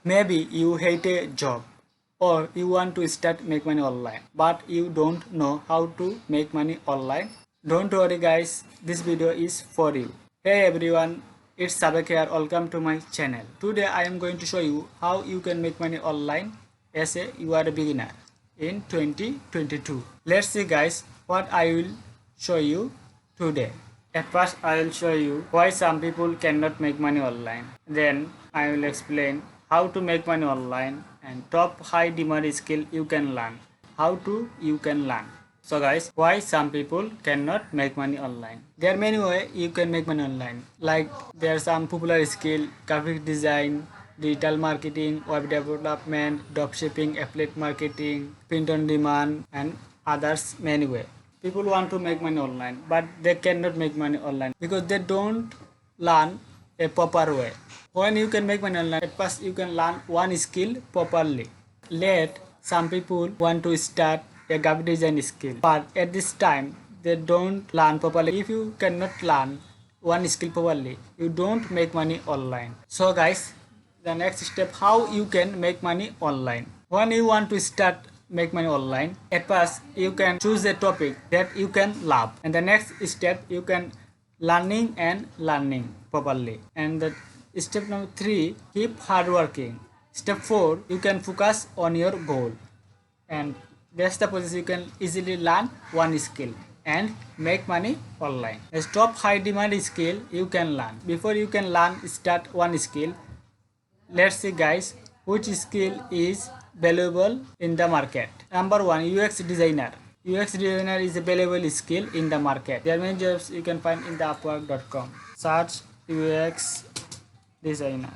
Maybe you hate a job or you want to start make money online but you don't know how to make money online. Don't worry guys, this video is for you. Hey everyone, it's Sabek here. Welcome to my channel. Today I am going to show you how you can make money online as you are a beginner in 2022. Let's see guys what I will show you today. At first I will show you why some people cannot make money online. Then I will explain how to make money online and top high demand skill you can learn. How to you can learn. So guys, why some people cannot make money online? There are many ways you can make money online. Like there are some popular skill, graphic design, digital marketing, web development, dropshipping, affiliate marketing, print on demand, and others many way. People want to make money online, but they cannot make money online because they don't learn a proper way. When you can make money online, at first you can learn one skill properly. Let some people want to start a graphic design skill, but at this time they don't learn properly. If you cannot learn one skill properly, you don't make money online. So guys, the next step, how you can make money online. When you want to start make money online, at first you can choose a topic that you can love, and the next step you can learning properly, and the step number 3, keep hard working. Step 4, you can focus on your goal, and that's the process. You can easily learn one skill and make money online. A top high demand skill you can learn. Before you can learn start one skill, let's see guys which skill is valuable in the market. Number 1, UX designer. UX designer is a valuable skill in the market. There are many jobs you can find in the upwork.com. Search UX designer.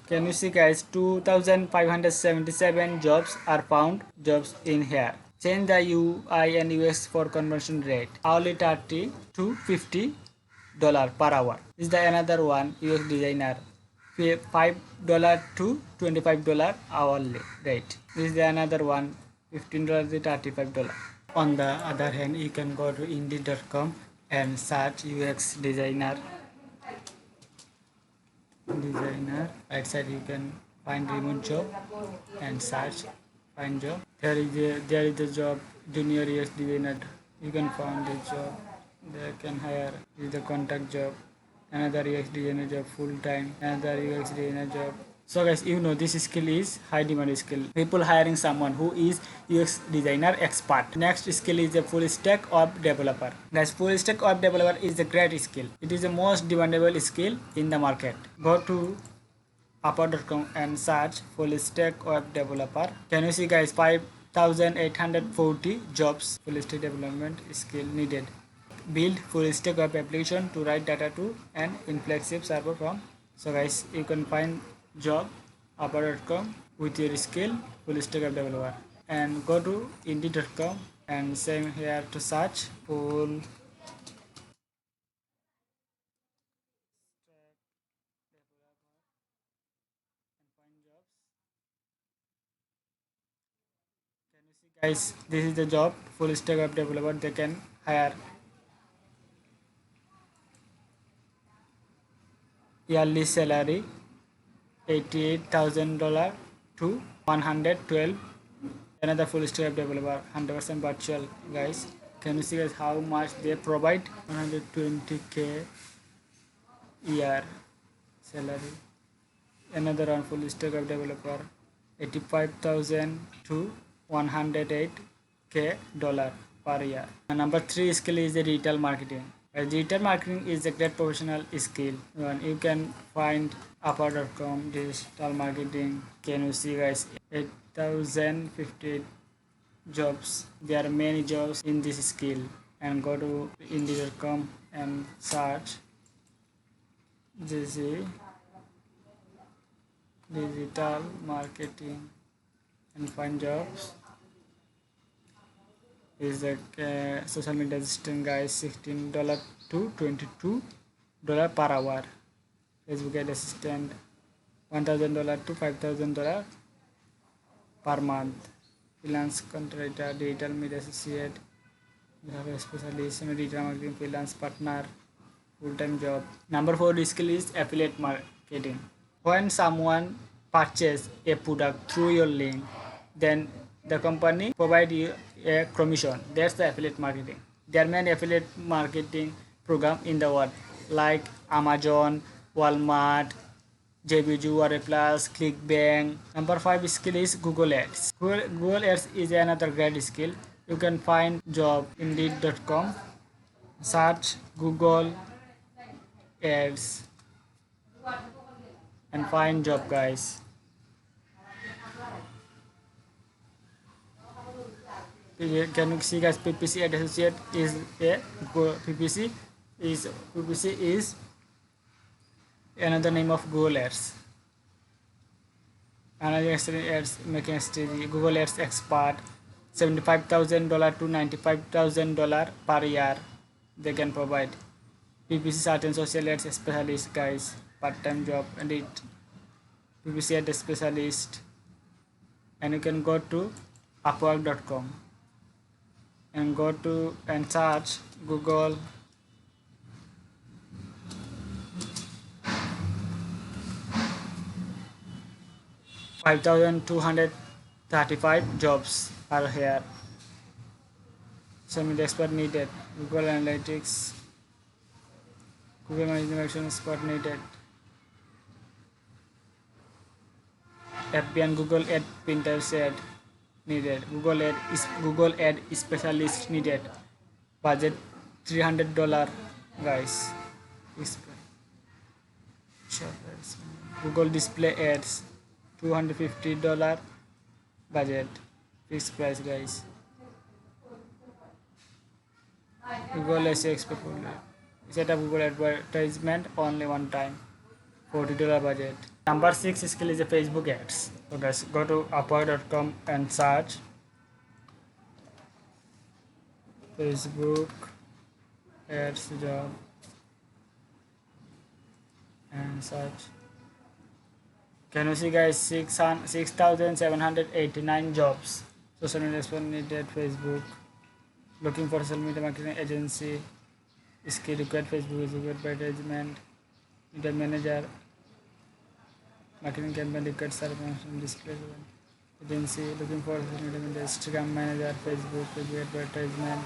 Can you see guys, 2577 jobs are found jobs in here. Change the UI and UX for conversion rate. Hourly 30 to $50 per hour. This is the another one, UX designer. $5 to $25 hourly rate. This is the another one, $15 to $35. On the other hand, you can go to Indeed.com and search UX designer. Right side you can find remote job and search find job. There is a job, junior UX designer. You can find the job. They can hire. This is the contact job. Another UX designer job full time. Another UX designer job. So guys, you know this skill is high demand skill. People hiring someone who is UX designer expert. Next skill is a full stack web developer. Guys, full stack web developer is a great skill. It is the most demandable skill in the market. Go to upwork.com and search full stack web developer. Can you see guys, 5,840 jobs full stack development skill needed. Build full stack web application to write data to an inflexible server from. So guys, you can find job upwork.com with your skill full stack web developer, and go to Indeed.com and same here to search full guys. This is the job full stack web developer. They can hire. Yearly salary $88,000 to 112. Another full stack web developer, 100% virtual guys. Can you see guys how much they provide? 120k year salary. Another one full stack web developer, 85,000 to 108k dollar per year. And number 3 skill is the digital marketing. Digital marketing is a great professional skill. You can find upwork.com digital marketing. Can you see guys, 8,058 jobs. There are many jobs in this skill, and go to Indeed.com and search digital marketing and find jobs. Is the social media assistant guys, $16 to $22 per hour. Facebook ad assistant, $1,000 to $5,000 per month. Freelance contractor, digital media associate, you have a specialist, digital marketing freelance partner, full-time job. Number 4 skill is affiliate marketing. When someone purchases a product through your link, then the company provide you a commission. That's the affiliate marketing. There are many affiliate marketing program in the world like Amazon, Walmart, JBJ, Plus, ClickBank. Number 5 skill is Google Ads. Google Ads is another great skill. You can find job in Indeed.com. Search Google Ads and find job, guys. Can you see, guys? PPC Ad Associate is a PPC is another name of Google Ads. Another ads making strategy. Google Ads expert, $75,000 to $95,000 per year. They can provide. PPC certain social ads specialist, guys. Part-time job and it PPC ad specialist. And you can go to Upwork.com and go to and search Google $5,235 jobs are here. Some expert needed. Google Analytics, Google Management Action expert needed. FB and Google Ad Pinterest ad needed. Google Ad specialist needed. Budget $300, guys. Google Display Ads $250 budget, fixed price, guys. Google SEO set up Google advertisement only one time, $40 budget. Number 6 skill is a Facebook ads. So guys, go to Upwork.com and search Facebook ads job and search. Can you see, guys? 6,789 jobs. Social media expert needed. Facebook. Looking for social media marketing agency. Skill required. Facebook is advertisement. Media manager. Marketing campaign required. Service display agency. Looking for social media Instagram manager. Facebook advertisement.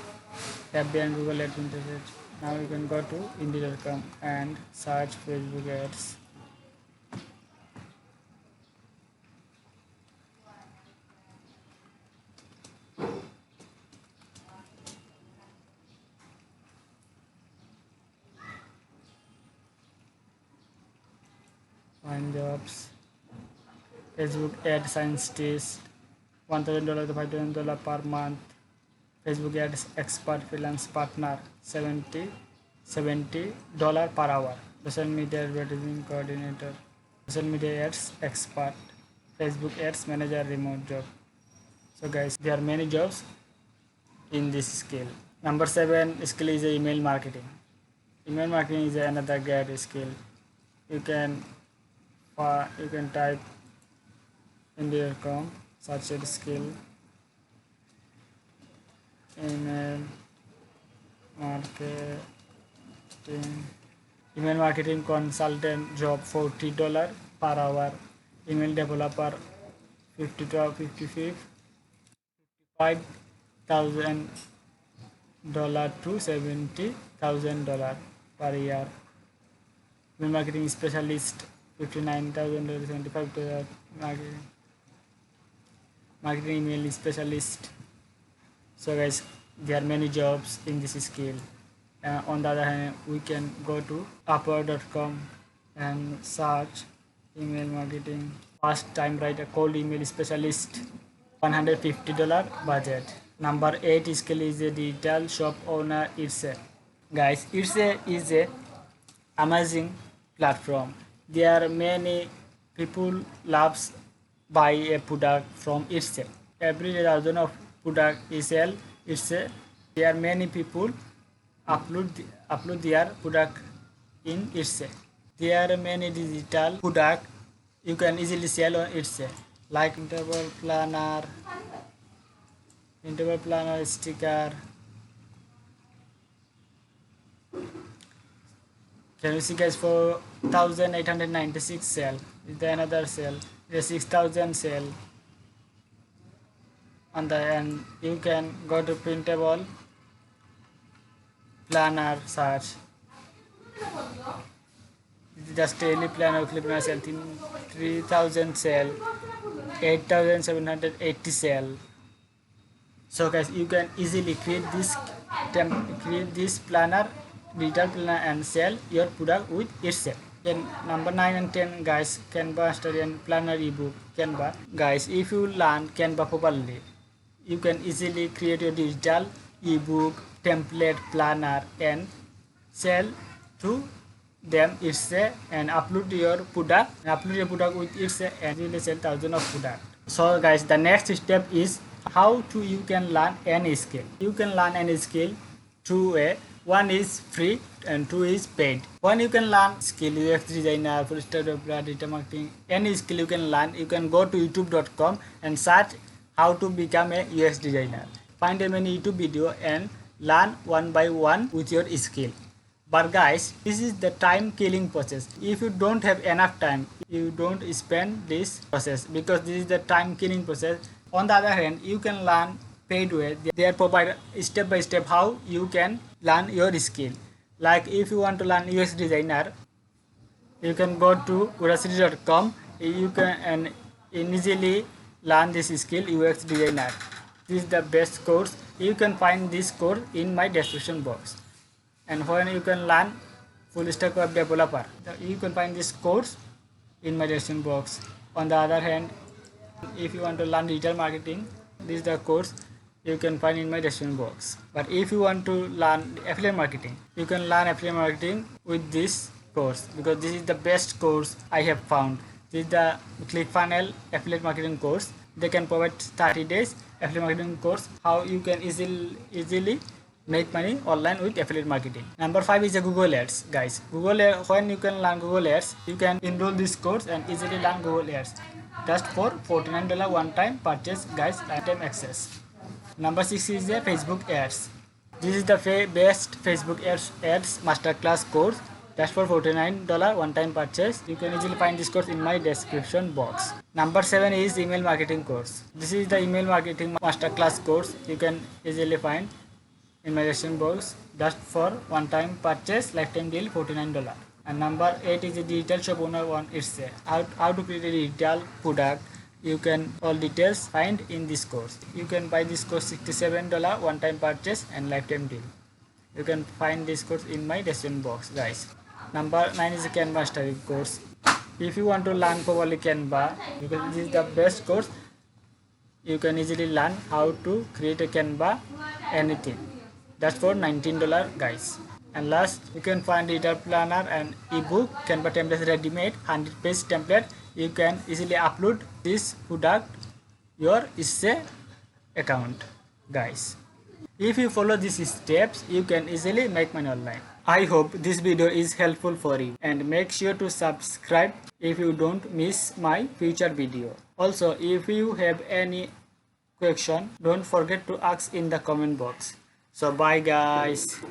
FB and Google Ads Pinterest. Now you can go to Indeed.com and search Facebook ads. Find jobs. Facebook ad scientist, $1,000 to $5,000 per month. Facebook ads expert freelance partner, $70 per hour. Social media advertising coordinator, social media ads expert, Facebook ads manager, remote job. So guys, there are many jobs in this skill. Number 7 skill is email marketing. Email marketing is another great skill. You can type Indeed.com, search a skill, email marketing consultant job, $40 per hour. Email developer, $55,000 to $70,000 per year. Email marketing specialist, $59,000 to $75,000. Marketing email specialist. So guys, there are many jobs in this skill. On the other hand, we can go to Upwork.com and search email marketing. First time write a cold email specialist, $150 budget. Number 8 skill is a digital shop owner. Guys, is a amazing platform. There are many people loves buy a product from itself. Every dozen of product is sell itself. There are many people upload their product in itself. There are many digital product you can easily sell on itself, like interval planner sticker, Can you see guys, 4,896 sale is the another sale, the 6,000 sale. On the end you can go to printable planner search. Just daily planner, weekly planner sale, 3,000 sale, 8,780 sale. So guys, you can easily create this planner, digital planner, and sell your product with itself. Then number 9 and 10 guys, Canva study and planner ebook. Canva guys, if you learn Canva properly, you can easily create your digital ebook, template, planner, and sell to them itself, and upload your product with itself, and you will sell thousands of product. So guys, the next step is how to you can learn any skill. You can learn any skill two way. One is free and two is paid. One, you can learn skill UX designer, full stack developer, data marketing, any skill you can learn. You can go to youtube.com and search how to become a UX designer. Find a many YouTube video and learn one by one with your skill. But guys, this is the time killing process. If you don't have enough time, you don't spend this process, because this is the time killing process. On the other hand, you can learn paid way. They are provide step by step how you can learn your skill. Like if you want to learn UX designer, you can go to udacity.com. You can easily learn this skill UX designer. This is the best course. You can find this course in my description box. And when you can learn full stack web developer, you can find this course in my description box. On the other hand, if you want to learn digital marketing, this is the course you can find in my description box. But if you want to learn affiliate marketing, you can learn affiliate marketing with this course, because this is the best course I have found. This is the ClickFunnels affiliate marketing course. They can provide 30 days affiliate marketing course, how you can easily make money online with affiliate marketing. Number 5 is a Google Ads. Guys, when you can learn Google Ads, you can enroll this course and easily learn Google Ads just for $49 one-time purchase, guys, lifetime access. Number 6 is a Facebook Ads. This is the best Facebook ads masterclass course just for $49 one-time purchase. You can easily find this course in my description box. Number 7 is email marketing course. This is the email marketing masterclass course. You can easily find in my description box just for one-time purchase, lifetime deal, $49. And number 8 is a digital shop owner one. It's how to create a digital product. You can all details find in this course. You can buy this course $67 one-time purchase and lifetime deal. You can find this course in my description box, guys. Number 9 is a Canva study course. If you want to learn properly Canva, because this is the best course, you can easily learn how to create a Canva anything. That's for $19, guys. And last, you can find digital planner and ebook, Canva templates ready-made, 100-page template. You can easily upload this product your Isse account, guys. If you follow these steps, you can easily make money online. I hope this video is helpful for you, and make sure to subscribe if you don't miss my future video. Also, if you have any question, don't forget to ask in the comment box. So bye guys.